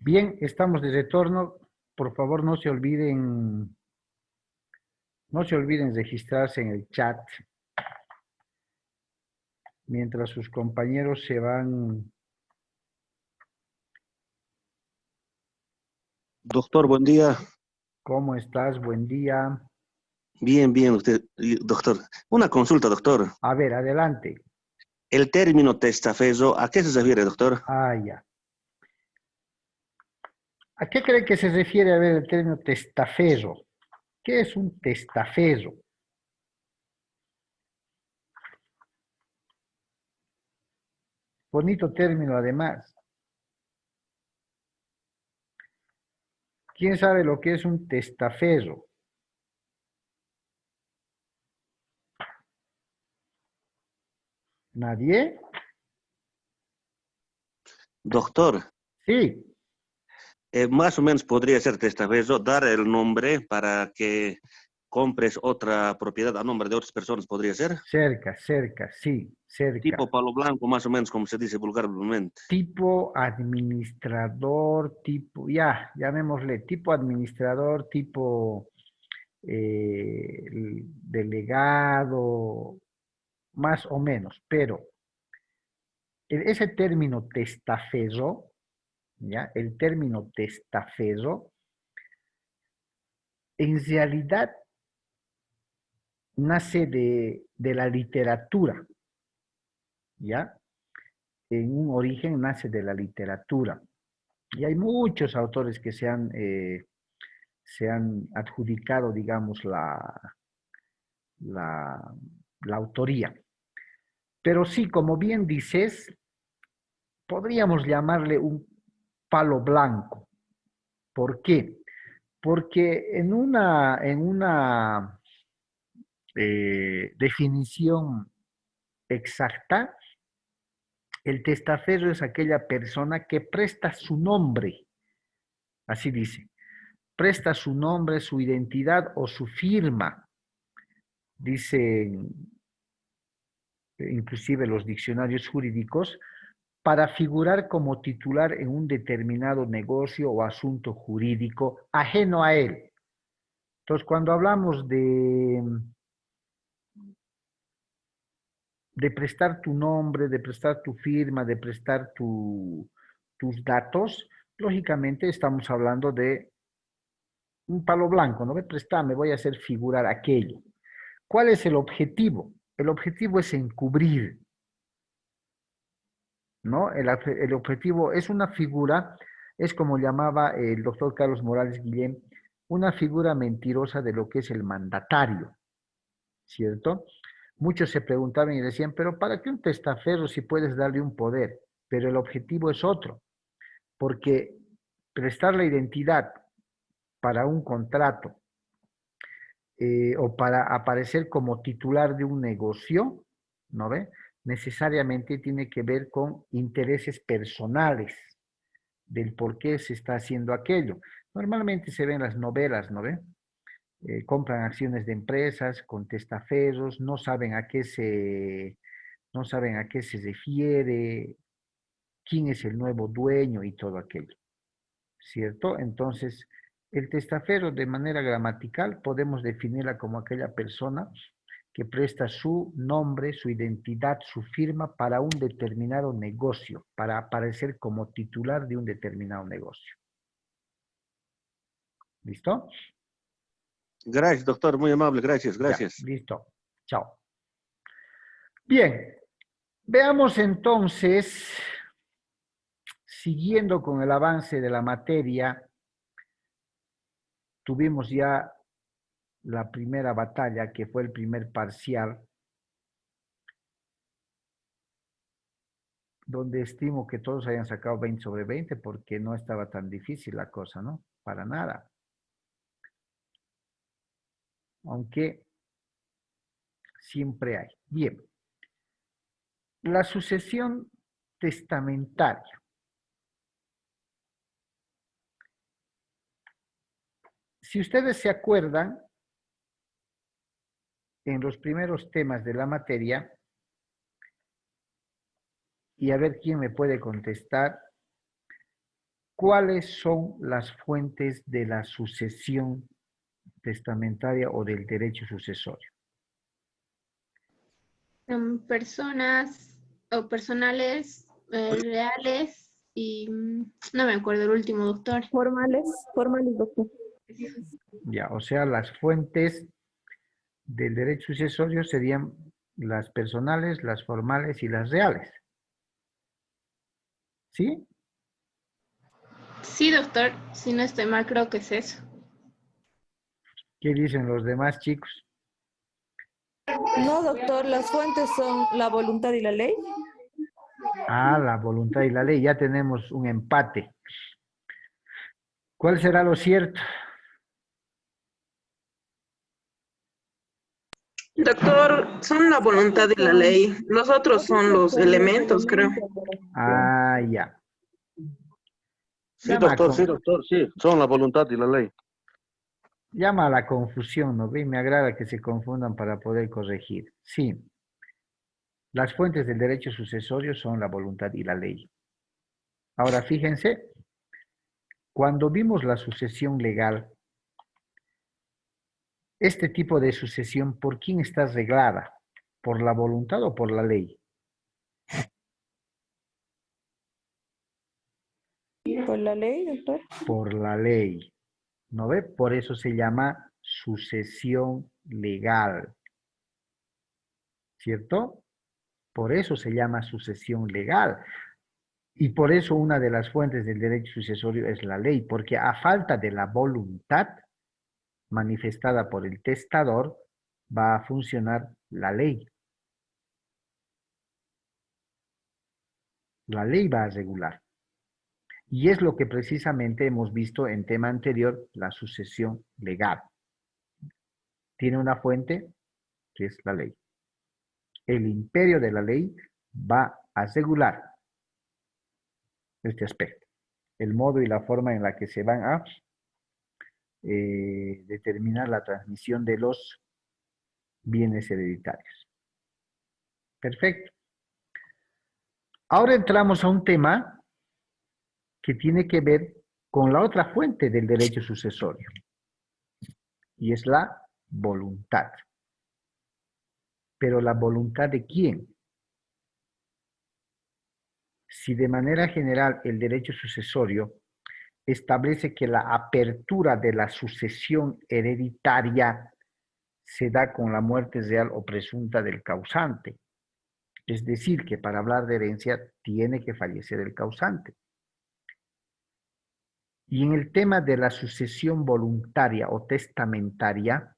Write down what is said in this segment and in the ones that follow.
Bien, estamos de retorno. Por favor, no se olviden registrarse en el chat mientras sus compañeros se van. Doctor, buen día. ¿Cómo estás? Buen día. Bien, bien, usted, doctor. Una consulta, doctor. A ver, adelante. El término testaferro, ¿a qué se refiere, doctor? Ah, ya. ¿A qué cree que se refiere a ver el término testaferro? ¿Qué es un testaferro? Bonito término, además. ¿Quién sabe lo que es un testaferro? ¿Nadie? Doctor, Sí, más o menos podría ser testaferro, dar el nombre para que compres otra propiedad a nombre de otras personas, podría ser. cerca, cerca, sí, cerca. Tipo palo blanco, más o menos como se dice vulgarmente. Tipo administrador, tipo, ya, llamémosle, tipo administrador, tipo delegado, más o menos, pero ese término testaferro, ¿ya? El término testaferro, en realidad nace de la literatura, ¿ya? En un origen nace de la literatura. Y hay muchos autores que se han adjudicado, digamos, la, la autoría. Pero sí, como bien dices, podríamos llamarle un palo blanco. ¿Por qué? Porque en una definición exacta, el testaferro es aquella persona que presta su nombre, así dice, presta su nombre, su identidad o su firma, dicen inclusive los diccionarios jurídicos, para figurar como titular en un determinado negocio o asunto jurídico ajeno a él. Entonces, cuando hablamos de prestar tu nombre, de prestar tu firma, de prestar tus datos, lógicamente estamos hablando de un palo blanco, ¿no? Me voy a hacer figurar aquello. ¿Cuál es el objetivo? El objetivo es encubrir, ¿no? El objetivo es una figura, es como llamaba el doctor Carlos Morales Guillén, una figura mentirosa de lo que es el mandatario, ¿cierto? Muchos se preguntaban y decían, pero ¿para qué un testaferro si puedes darle un poder? Pero el objetivo es otro, porque prestar la identidad para un contrato o para aparecer como titular de un negocio, ¿no ve? Necesariamente tiene que ver con intereses personales del por qué se está haciendo aquello. Normalmente se ven las novelas, ¿no ve? Compran acciones de empresas con testaferros, no saben a qué se refiere, quién es el nuevo dueño y todo aquello, ¿cierto? Entonces, el testaferro de manera gramatical podemos definirla como aquella persona que presta su nombre, su identidad, su firma para un determinado negocio, para aparecer como titular de un determinado negocio. ¿Listo? Gracias, doctor, muy amable, gracias, Ya, gracias. listo. Chao. Bien, veamos entonces, siguiendo con el avance de la materia, tuvimos ya la primera batalla, que fue el primer parcial, donde estimo que todos hayan sacado 20 sobre 20 porque no estaba tan difícil la cosa, ¿no? Para nada. Aunque siempre hay. Bien, la sucesión testamentaria. Si ustedes se acuerdan, en los primeros temas de la materia, y a ver quién me puede contestar, ¿cuáles son las fuentes de la sucesión testamentaria o del derecho sucesorio? Personas o personales, reales y no me acuerdo el último, doctor. Formales, doctor. Ya, o sea, las fuentes del derecho sucesorio serían las personales, las formales y las reales. ¿Sí? Sí, doctor, si no estoy mal, creo que es eso. ¿Qué dicen los demás chicos? No, doctor, las fuentes son la voluntad y la ley. Ah, la voluntad y la ley. Ya tenemos un empate. ¿Cuál será lo cierto? Doctor, son la voluntad y la ley. Los otros son los elementos, creo. Ah, ya. Sí, doctor, sí. Son la voluntad y la ley. Llama a la confusión, ¿no ve? Me agrada que se confundan para poder corregir. Sí, las fuentes del derecho sucesorio son la voluntad y la ley. Ahora, fíjense, cuando vimos la sucesión legal, este tipo de sucesión, ¿por quién está reglada? ¿Por la voluntad o por la ley? Por la ley, doctor. Por la ley. ¿No ve? Por eso se llama sucesión legal. ¿Cierto? Por eso se llama sucesión legal. Y por eso una de las fuentes del derecho sucesorio es la ley, porque a falta de la voluntad manifestada por el testador, va a funcionar la ley. La ley va a regular. Y es lo que precisamente hemos visto en tema anterior, la sucesión legal. Tiene una fuente que es la ley. El imperio de la ley va a regular este aspecto. El modo y la forma en la que se van a determinar la transmisión de los bienes hereditarios. Perfecto. Ahora entramos a un tema que tiene que ver con la otra fuente del derecho sucesorio, y es la voluntad. Pero ¿la voluntad de quién? Si de manera general el derecho sucesorio establece que la apertura de la sucesión hereditaria se da con la muerte real o presunta del causante, es decir, que para hablar de herencia tiene que fallecer el causante. Y en el tema de la sucesión voluntaria o testamentaria,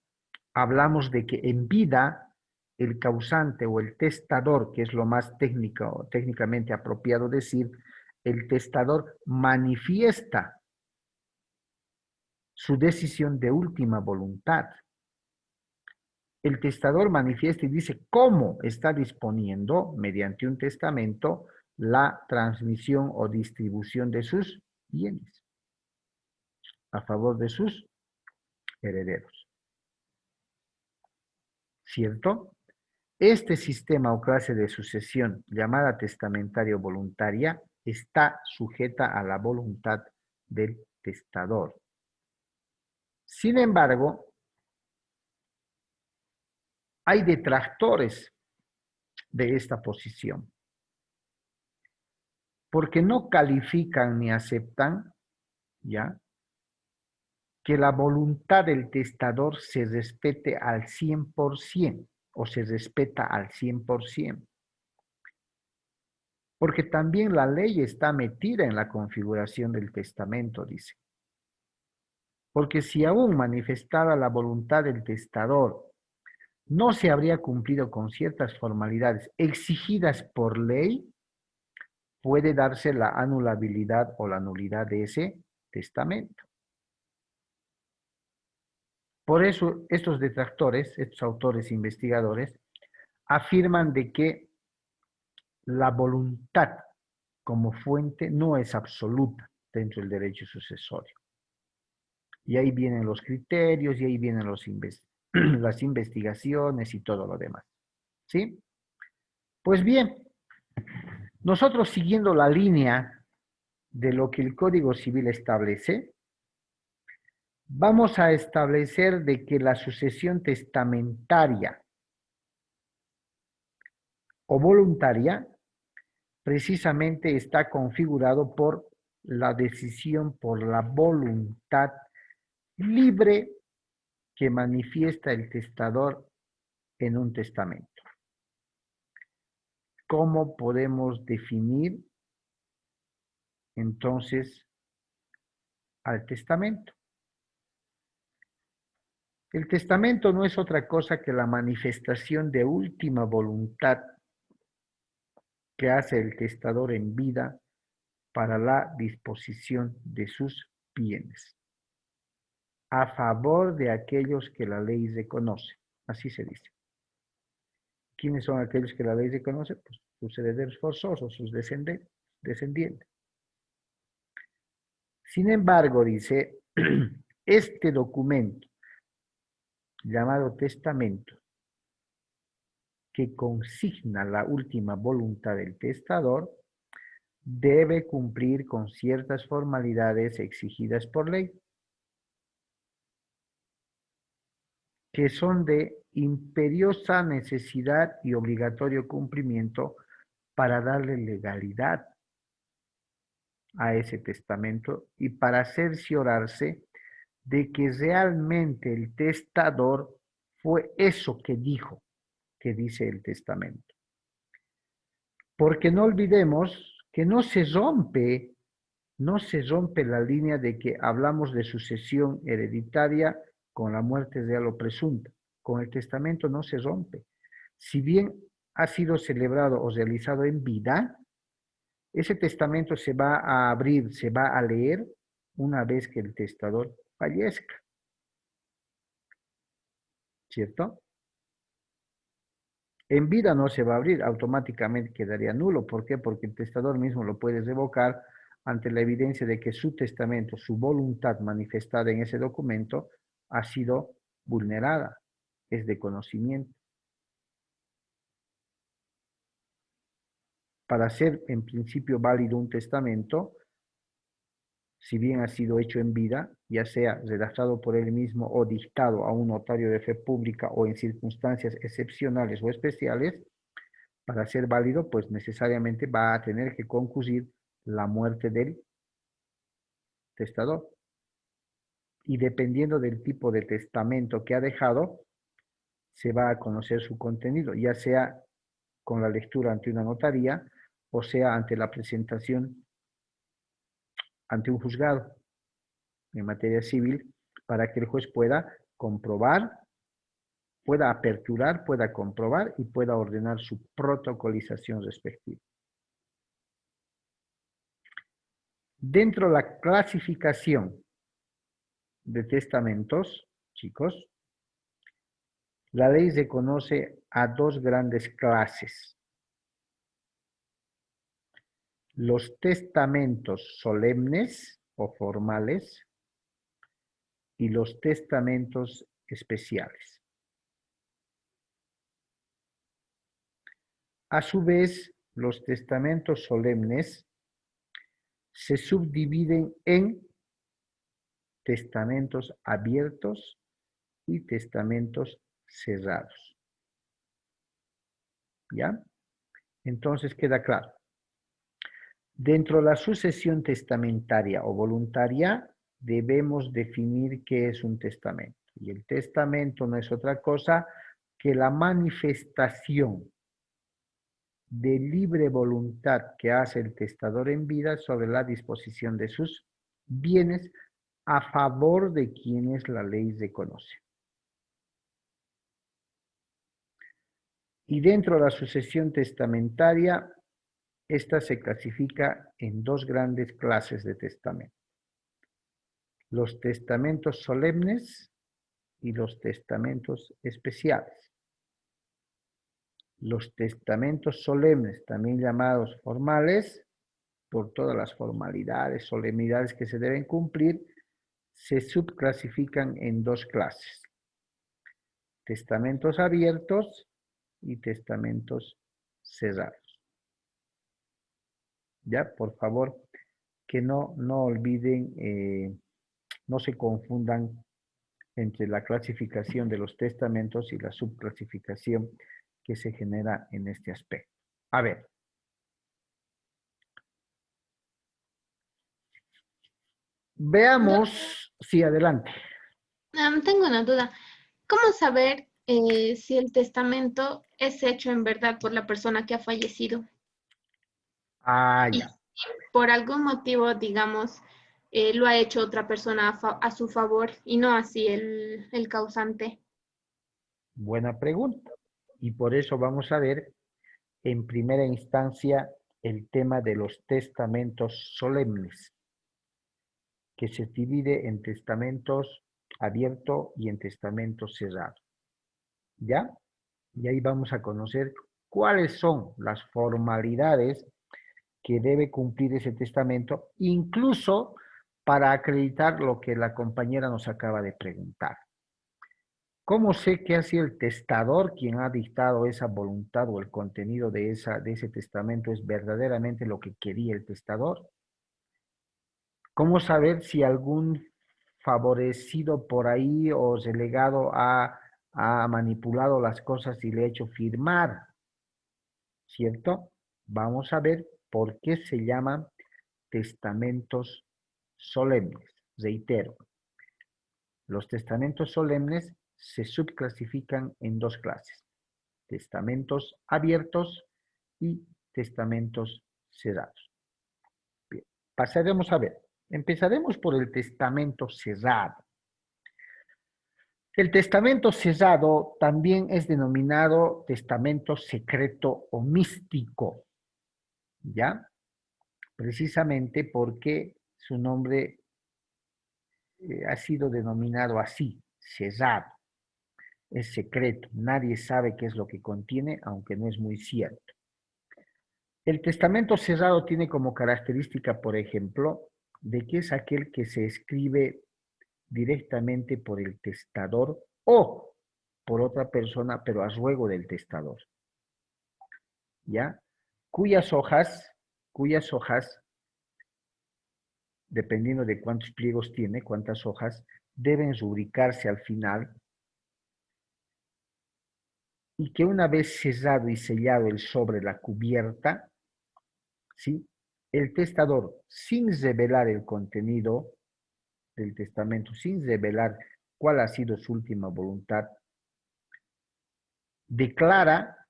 hablamos de que en vida el causante o el testador, que es lo más técnicamente apropiado decir, el testador manifiesta su decisión de última voluntad. El testador manifiesta y dice cómo está disponiendo, mediante un testamento, la transmisión o distribución de sus bienes a favor de sus herederos. ¿Cierto? Este sistema o clase de sucesión, llamada testamentaria o voluntaria, está sujeta a la voluntad del testador. Sin embargo, hay detractores de esta posición, porque no califican ni aceptan, ¿ya?, que la voluntad del testador se respete al 100% o se respeta al 100%. Porque también la ley está metida en la configuración del testamento, dice. Porque si aún manifestada la voluntad del testador no se habría cumplido con ciertas formalidades exigidas por ley, puede darse la anulabilidad o la nulidad de ese testamento. Por eso estos detractores, estos autores investigadores, afirman de que la voluntad como fuente no es absoluta dentro del derecho sucesorio. Y ahí vienen los criterios, y ahí vienen las investigaciones y todo lo demás. ¿Sí? Pues bien, nosotros siguiendo la línea de lo que el Código Civil establece, vamos a establecer de que la sucesión testamentaria o voluntaria precisamente está configurado por la decisión, por la voluntad libre que manifiesta el testador en un testamento. ¿Cómo podemos definir entonces al testamento? El testamento no es otra cosa que la manifestación de última voluntad que hace el testador en vida para la disposición de sus bienes, a favor de aquellos que la ley reconoce. Así se dice. ¿Quiénes son aquellos que la ley reconoce? Pues sus herederos forzosos, sus descendientes. Sin embargo, dice, este documento llamado testamento, que consigna la última voluntad del testador, debe cumplir con ciertas formalidades exigidas por ley, que son de imperiosa necesidad y obligatorio cumplimiento para darle legalidad a ese testamento y para cerciorarse de que realmente el testador fue eso que dijo, que dice el testamento. Porque no olvidemos que no se rompe la línea de que hablamos de sucesión hereditaria con la muerte real o presunta. Con el testamento no se rompe. Si bien ha sido celebrado o realizado en vida, ese testamento se va a abrir, se va a leer una vez que el testador fallezca. ¿Cierto? En vida no se va a abrir, automáticamente quedaría nulo. ¿Por qué? Porque el testador mismo lo puede revocar ante la evidencia de que su testamento, su voluntad manifestada en ese documento, ha sido vulnerada, es de conocimiento. Para ser en principio válido un testamento, si bien ha sido hecho en vida, ya sea redactado por él mismo o dictado a un notario de fe pública o en circunstancias excepcionales o especiales, para ser válido, pues necesariamente va a tener que concurrir la muerte del testador. Y dependiendo del tipo de testamento que ha dejado, se va a conocer su contenido, ya sea con la lectura ante una notaría o sea ante la presentación ante un juzgado en materia civil, para que el juez pueda comprobar, pueda aperturar, pueda comprobar y pueda ordenar su protocolización respectiva. Dentro de la clasificación de testamentos, chicos, la ley reconoce a dos grandes clases. Los testamentos solemnes o formales y los testamentos especiales. A su vez, los testamentos solemnes se subdividen en testamentos abiertos y testamentos cerrados. ¿Ya? Entonces queda claro. Dentro de la sucesión testamentaria o voluntaria, debemos definir qué es un testamento. Y el testamento no es otra cosa que la manifestación de libre voluntad que hace el testador en vida sobre la disposición de sus bienes a favor de quienes la ley reconoce. Y dentro de la sucesión testamentaria, esta se clasifica en dos grandes clases de testamento: los testamentos solemnes y los testamentos especiales. Los testamentos solemnes, también llamados formales, por todas las formalidades, solemnidades que se deben cumplir, se subclasifican en dos clases: testamentos abiertos y testamentos cerrados. Ya, por favor, que no olviden, no se confundan entre la clasificación de los testamentos y la subclasificación que se genera en este aspecto. A ver. Veamos, sí, adelante. Tengo una duda. ¿Cómo saber si el testamento es hecho en verdad por la persona que ha fallecido? Ah, Y ya. por algún motivo, digamos, lo ha hecho otra persona a su favor y no así el causante. Buena pregunta. Y por eso vamos a ver en primera instancia el tema de los testamentos solemnes, que se divide en testamentos abierto y en testamento cerrado. ¿Ya? Y ahí vamos a conocer cuáles son las formalidades que debe cumplir ese testamento, incluso para acreditar lo que la compañera nos acaba de preguntar. ¿Cómo sé que ha sido el testador quien ha dictado esa voluntad o el contenido de ese testamento es verdaderamente lo que quería el testador? ¿Cómo saber si algún favorecido por ahí o relegado ha manipulado las cosas y le ha hecho firmar? ¿Cierto? Vamos a ver por qué se llaman testamentos solemnes. Reitero, los testamentos solemnes se subclasifican en dos clases: testamentos abiertos y testamentos cerrados. Bien, pasaremos a ver. Empezaremos por el testamento cerrado. El testamento cerrado también es denominado testamento secreto o místico, ¿ya? Precisamente porque su nombre ha sido denominado así, cerrado. Es secreto, nadie sabe qué es lo que contiene, aunque no es muy cierto. El testamento cerrado tiene como característica, por ejemplo, de que es aquel que se escribe directamente por el testador o por otra persona, pero a ruego del testador. ¿Ya? Cuyas hojas, dependiendo de cuántos pliegos tiene, cuántas hojas, deben rubricarse al final y que una vez cerrado y sellado el sobre la cubierta, ¿sí? El testador, sin revelar el contenido del testamento, sin revelar cuál ha sido su última voluntad, declara,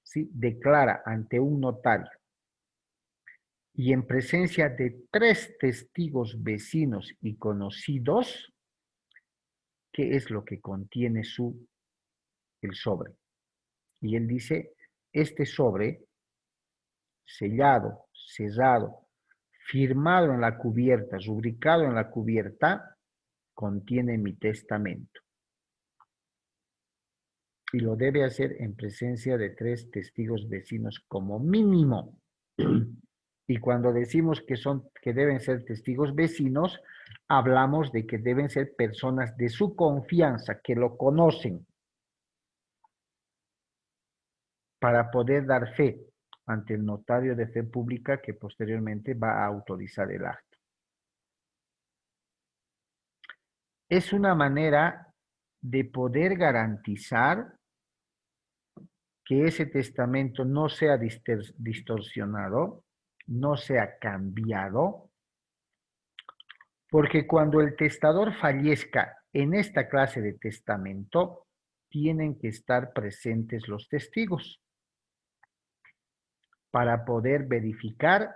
¿sí? Declara ante un notario y en presencia de 3 testigos vecinos y conocidos, qué es lo que contiene el sobre. Y él dice, este sobre, sellado, cerrado, firmado en la cubierta, rubricado en la cubierta, contiene mi testamento. Y lo debe hacer en presencia de 3 testigos vecinos como mínimo. Y cuando decimos que deben ser testigos vecinos, hablamos de que deben ser personas de su confianza, que lo conocen, para poder dar fe ante el notario de fe pública que posteriormente va a autorizar el acto. Es una manera de poder garantizar que ese testamento no sea distorsionado, no sea cambiado, porque cuando el testador fallezca en esta clase de testamento, tienen que estar presentes los testigos para poder verificar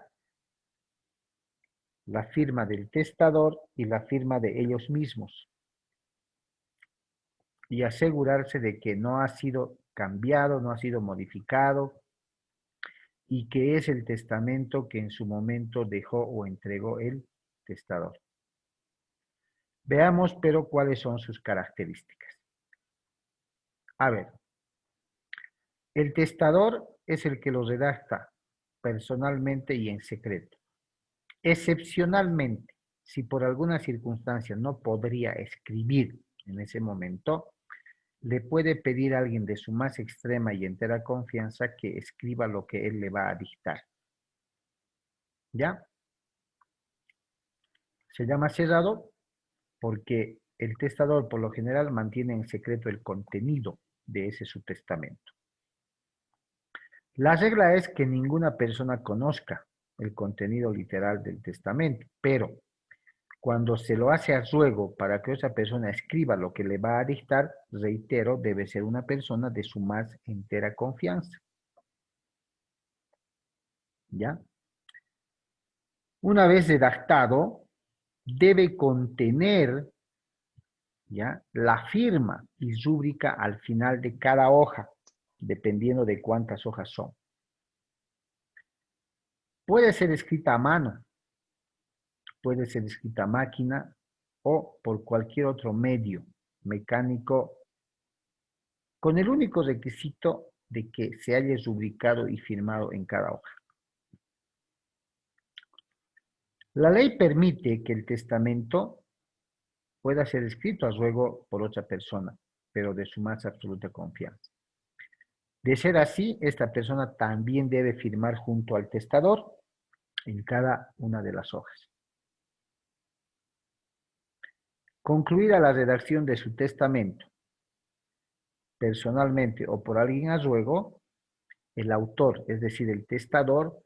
la firma del testador y la firma de ellos mismos y asegurarse de que no ha sido cambiado, no ha sido modificado y que es el testamento que en su momento dejó o entregó el testador. Veamos, pero, cuáles son sus características. A ver, el testador es el que lo redacta personalmente y en secreto. Excepcionalmente, si por alguna circunstancia no podría escribir en ese momento, le puede pedir a alguien de su más extrema y entera confianza que escriba lo que él le va a dictar. ¿Ya? Se llama cerrado porque el testador por lo general mantiene en secreto el contenido de ese su testamento. La regla es que ninguna persona conozca el contenido literal del testamento, pero cuando se lo hace a ruego para que esa persona escriba lo que le va a dictar, reitero, debe ser una persona de su más entera confianza. ¿Ya? Una vez redactado, debe contener, ¿ya?, la firma y rúbrica al final de cada hoja, dependiendo de cuántas hojas son. Puede ser escrita a mano, puede ser escrita a máquina o por cualquier otro medio mecánico, con el único requisito de que se haya rubricado y firmado en cada hoja. La ley permite que el testamento pueda ser escrito a ruego por otra persona, pero de su más absoluta confianza. De ser así, esta persona también debe firmar junto al testador en cada una de las hojas. Concluida la redacción de su testamento, personalmente o por alguien a ruego, el autor, es decir, el testador,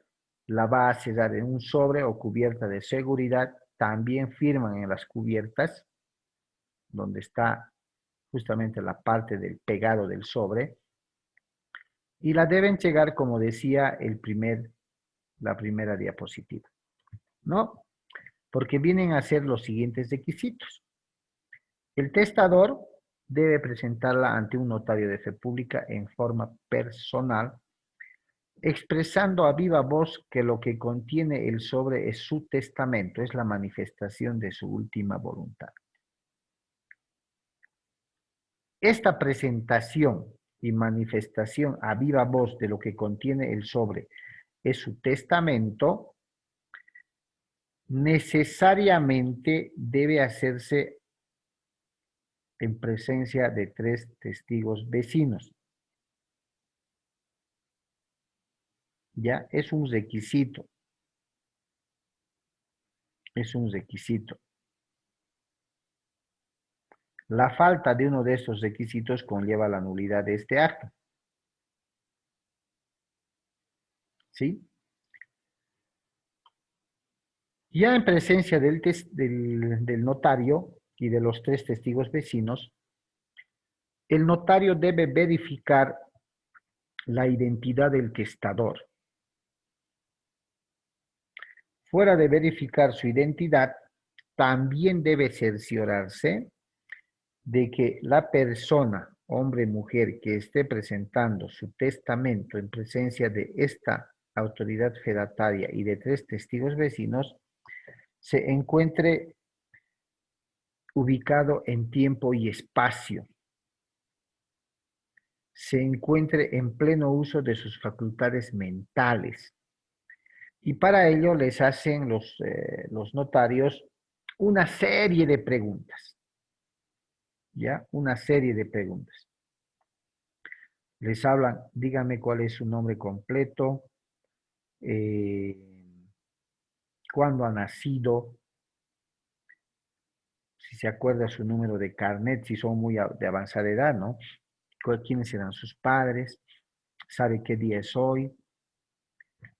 la va a sellar en un sobre o cubierta de seguridad. También firman en las cubiertas, donde está justamente la parte del pegado del sobre, y la deben llegar, como decía la primera diapositiva, ¿no? Porque vienen a ser los siguientes requisitos. El testador debe presentarla ante un notario de fe pública en forma personal, expresando a viva voz que lo que contiene el sobre es su testamento, es la manifestación de su última voluntad. Esta presentación y manifestación a viva voz de lo que contiene el sobre es su testamento, necesariamente debe hacerse en presencia de 3 testigos vecinos. Ya es un requisito. Es un requisito. La falta de uno de estos requisitos conlleva la nulidad de este acto. ¿Sí? Ya en presencia del notario y de los 3 testigos vecinos, el notario debe verificar la identidad del testador. Fuera de verificar su identidad, también debe cerciorarse de que la persona, hombre o mujer, que esté presentando su testamento en presencia de esta autoridad fedataria y de 3 testigos vecinos, se encuentre ubicado en tiempo y espacio, se encuentre en pleno uso de sus facultades mentales. Y para ello les hacen los notarios una serie de preguntas. ¿Ya? Una serie de preguntas. Les hablan, díganme cuál es su nombre completo, cuándo ha nacido, si se acuerda su número de carnet, si son muy de avanzada edad, ¿no? ¿Quiénes eran sus padres? ¿Sabe qué día es hoy?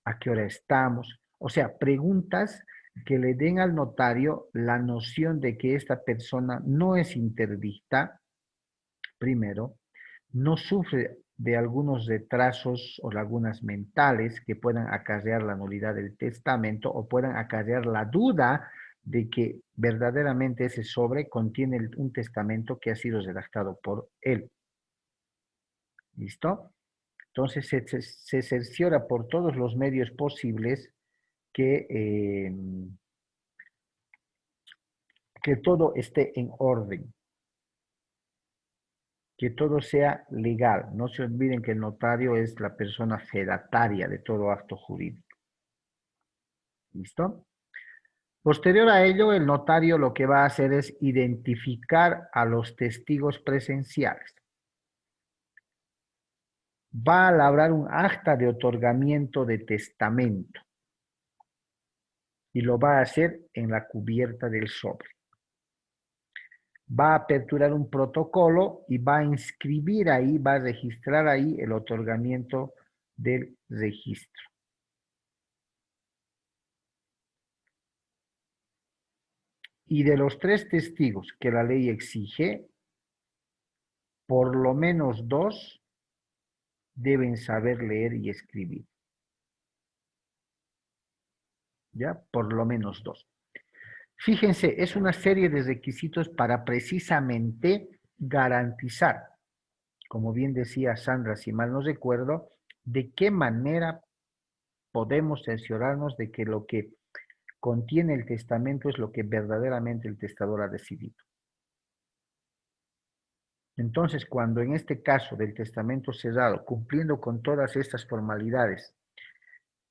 ¿A qué hora estamos? O sea, preguntas que le den al notario la noción de que esta persona no es interdicta, primero, no sufre de algunos retrasos o lagunas mentales que puedan acarrear la nulidad del testamento o puedan acarrear la duda de que verdaderamente ese sobre contiene un testamento que ha sido redactado por él. ¿Listo? Entonces se cerciora por todos los medios posibles que todo esté en orden, que todo sea legal. No se olviden que el notario es la persona fedataria de todo acto jurídico. ¿Listo? Posterior a ello, el notario lo que va a hacer es identificar a los testigos presenciales. Va a labrar un acta de otorgamiento de testamento. y lo va a hacer en la cubierta del sobre. Va a aperturar un protocolo y va a inscribir ahí, va a registrar ahí el otorgamiento del registro. Y de los 3 testigos que la ley exige, por lo menos 2 deben saber leer y escribir. ¿Ya? Por lo menos 2. Fíjense, es una serie de requisitos para precisamente garantizar, como bien decía Sandra, si mal no recuerdo, de qué manera podemos cerciorarnos de que lo que contiene el testamento es lo que verdaderamente el testador ha decidido. Entonces, cuando en este caso del testamento cerrado, cumpliendo con todas estas formalidades,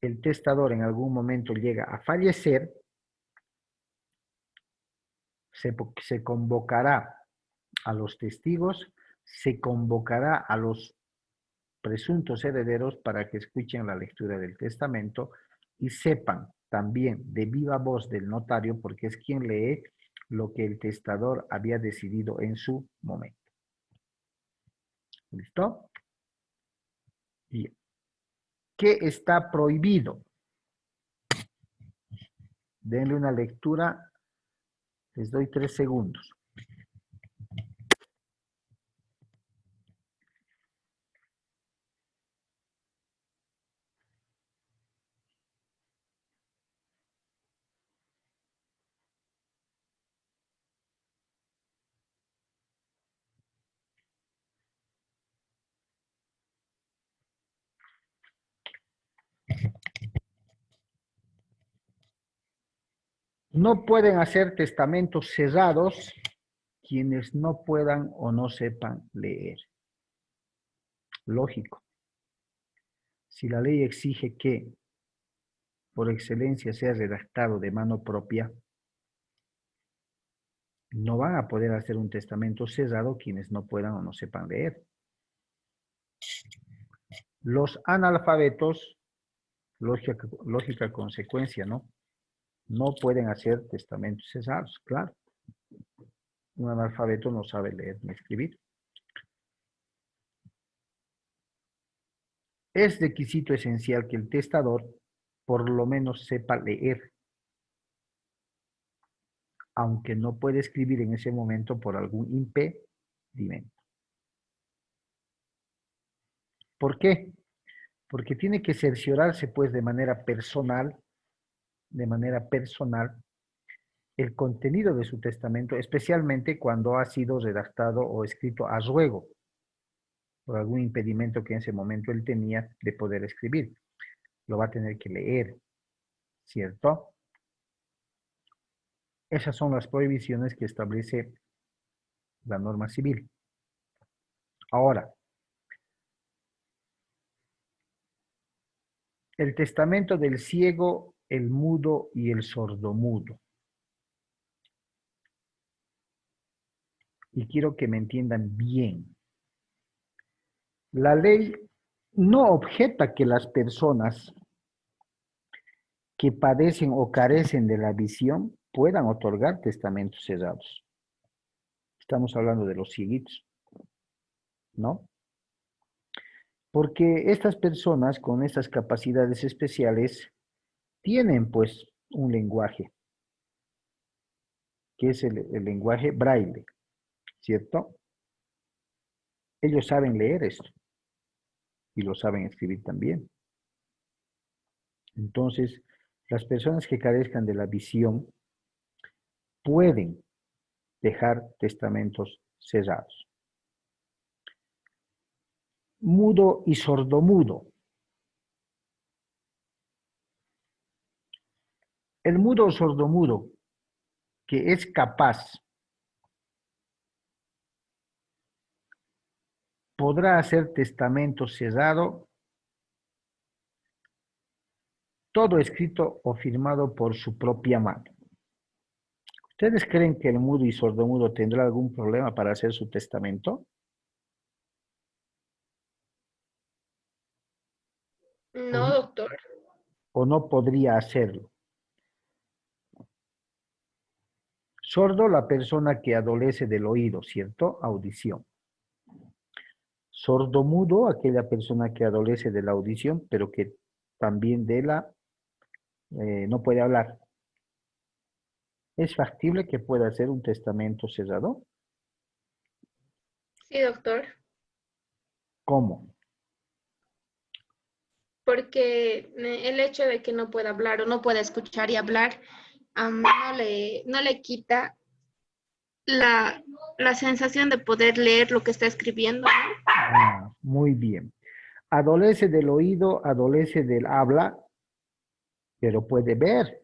el testador en algún momento llega a fallecer, se convocará a los testigos, se convocará a los presuntos herederos para que escuchen la lectura del testamento y sepan también de viva voz del notario, porque es quien lee lo que el testador había decidido en su momento. ¿Listo? Bien. ¿Qué está prohibido? Denle una lectura, les doy 3 segundos. No pueden hacer testamentos cerrados quienes no puedan o no sepan leer. Lógico. Si la ley exige que por excelencia sea redactado de mano propia, no van a poder hacer un testamento cerrado quienes no puedan o no sepan leer. Los analfabetos, lógica consecuencia, ¿no? No pueden hacer testamentos cerrados, claro. Un analfabeto no sabe leer ni escribir. Es requisito esencial que el testador por lo menos sepa leer, aunque no puede escribir en ese momento por algún impedimento. ¿Por qué? Porque tiene que cerciorarse, pues, de manera personal, el contenido de su testamento, especialmente cuando ha sido redactado o escrito a ruego, por algún impedimento que en ese momento él tenía de poder escribir. Lo va a tener que leer, ¿cierto? Esas son las prohibiciones que establece la norma civil. Ahora, el testamento del ciego, el mudo y el sordomudo. Y quiero que me entiendan bien. La ley no objeta que las personas que padecen o carecen de la visión puedan otorgar testamentos cerrados. Estamos hablando de los cieguitos, ¿no? Porque estas personas con estas capacidades especiales tienen pues un lenguaje, que es el lenguaje braille, ¿cierto? Ellos saben leer esto y lo saben escribir también. Entonces, las personas que carezcan de la visión pueden dejar testamentos cerrados. Mudo y sordomudo. El mudo o sordomudo que es capaz podrá hacer testamento cerrado, todo escrito o firmado por su propia mano. ¿Ustedes creen que el mudo y sordomudo tendrá algún problema para hacer su testamento? No, doctor. ¿O no podría hacerlo? Sordo, la persona que adolece del oído, ¿cierto? Audición. Sordomudo, aquella persona que adolece de la audición, pero que también no puede hablar. ¿Es factible que pueda hacer un testamento cerrado? Sí, doctor. ¿Cómo? Porque el hecho de que no pueda hablar o no pueda escuchar y hablar no le quita la, la sensación de poder leer lo que está escribiendo, ¿no? Muy bien. Adolece del oído, adolece del habla, pero puede ver.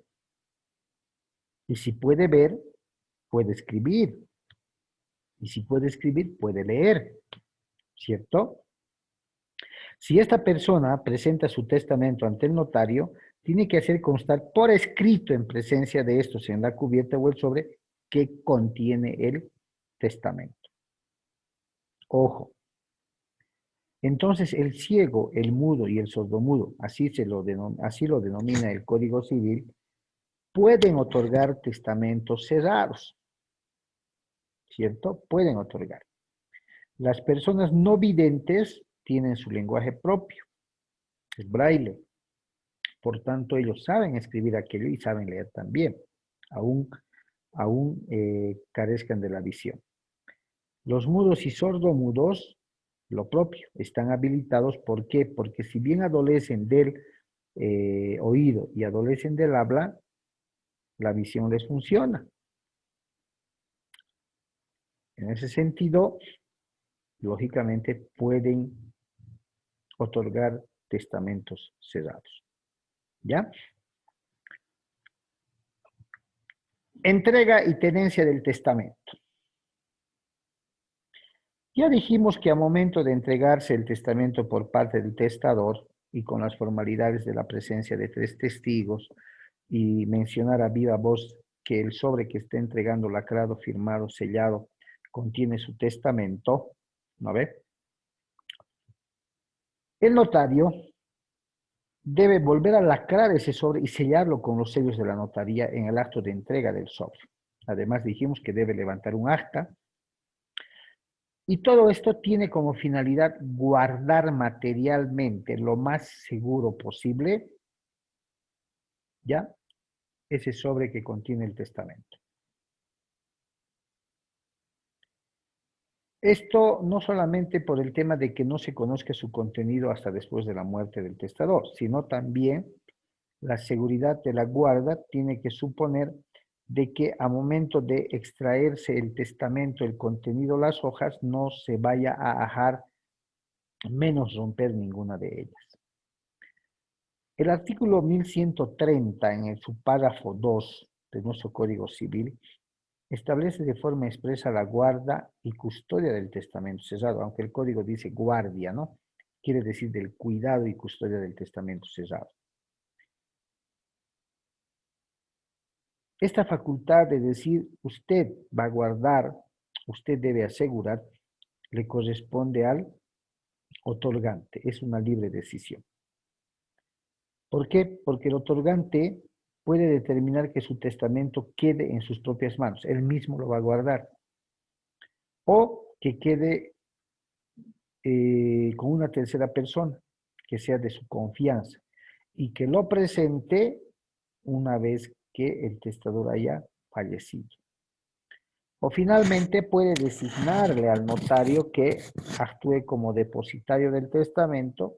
Y si puede ver, puede escribir. Y si puede escribir, puede leer. ¿Cierto? Si esta persona presenta su testamento ante el notario, tiene que hacer constar por escrito en presencia de estos en la cubierta o el sobre que contiene el testamento. Ojo. Entonces, el ciego, el mudo y el sordomudo, así lo denomina el Código Civil, pueden otorgar testamentos cerrados, ¿cierto? Pueden otorgar. Las personas no videntes tienen su lenguaje propio, es braille. Por tanto, ellos saben escribir aquello y saben leer también, aún carezcan de la visión. Los mudos y sordomudos, lo propio, están habilitados. ¿Por qué? Porque si bien adolecen del oído y adolecen del habla, la visión les funciona. En ese sentido, lógicamente pueden otorgar testamentos cerrados. ¿Ya? Entrega y tenencia del testamento. Ya dijimos que a momento de entregarse el testamento por parte del testador y con las formalidades de la presencia de 3 testigos y mencionar a viva voz que el sobre que esté entregando lacrado, firmado, sellado, contiene su testamento, ¿no ve? El notario debe volver a lacrar ese sobre y sellarlo con los sellos de la notaría en el acto de entrega del sobre. Además dijimos que debe levantar un acta. Y todo esto tiene como finalidad guardar materialmente lo más seguro posible, ¿ya? Ese sobre que contiene el testamento. Esto no solamente por el tema de que no se conozca su contenido hasta después de la muerte del testador, sino también la seguridad de la guarda tiene que suponer de que a momento de extraerse el testamento, el contenido, las hojas, no se vaya a ajar menos romper ninguna de ellas. El artículo 1130 en su párrafo 2 de nuestro Código Civil establece de forma expresa la guarda y custodia del testamento cerrado, aunque el código dice guardia, ¿no? Quiere decir del cuidado y custodia del testamento cerrado. Esta facultad de decir usted va a guardar, usted debe asegurar, le corresponde al otorgante, es una libre decisión. ¿Por qué? Porque el otorgante puede determinar que su testamento quede en sus propias manos, él mismo lo va a guardar, o que quede con una tercera persona, que sea de su confianza, y que lo presente una vez que el testador haya fallecido. O finalmente puede designarle al notario que actúe como depositario del testamento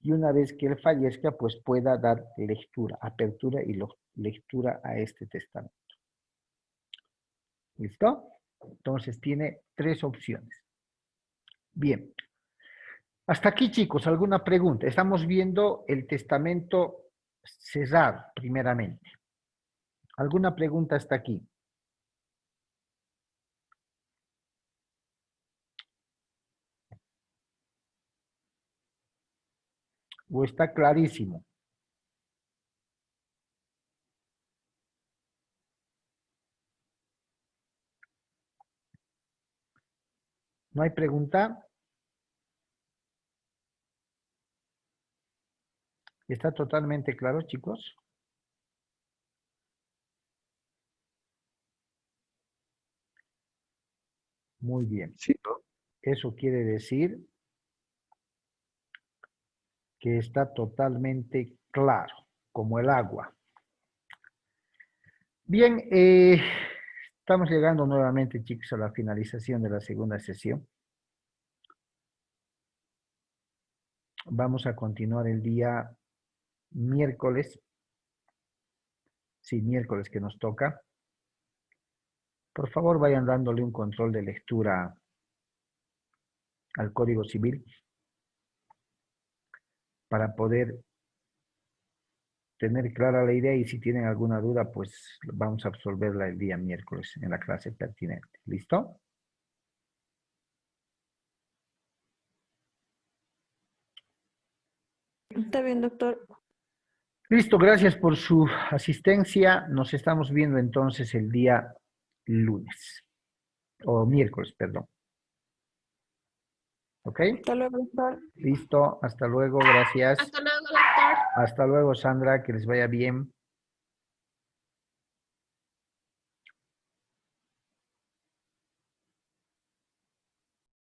y una vez que él fallezca, pues pueda dar lectura, apertura y lectura a este testamento. ¿Listo? Entonces tiene 3 opciones. Bien. Hasta aquí, chicos, ¿alguna pregunta? Estamos viendo el testamento cerrado, primeramente. ¿Alguna pregunta hasta aquí? ¿O está clarísimo? ¿No hay pregunta? ¿Está totalmente claro, chicos? Muy bien. Sí, ¿no? Eso quiere decir que está totalmente claro, como el agua. Bien, estamos llegando nuevamente, chicos, a la finalización de la segunda sesión. Vamos a continuar el día miércoles. Sí, miércoles que nos toca. Por favor, vayan dándole un control de lectura al Código Civil para poder tener clara la idea y si tienen alguna duda, pues vamos a absolverla el día miércoles en la clase pertinente. ¿Listo? Está bien, doctor. Listo, gracias por su asistencia. Nos estamos viendo entonces el día lunes, o miércoles, perdón. ¿Ok? Hasta luego, doctor. Listo, hasta luego, gracias. Hasta luego, doctor. Hasta luego, Sandra, que les vaya bien.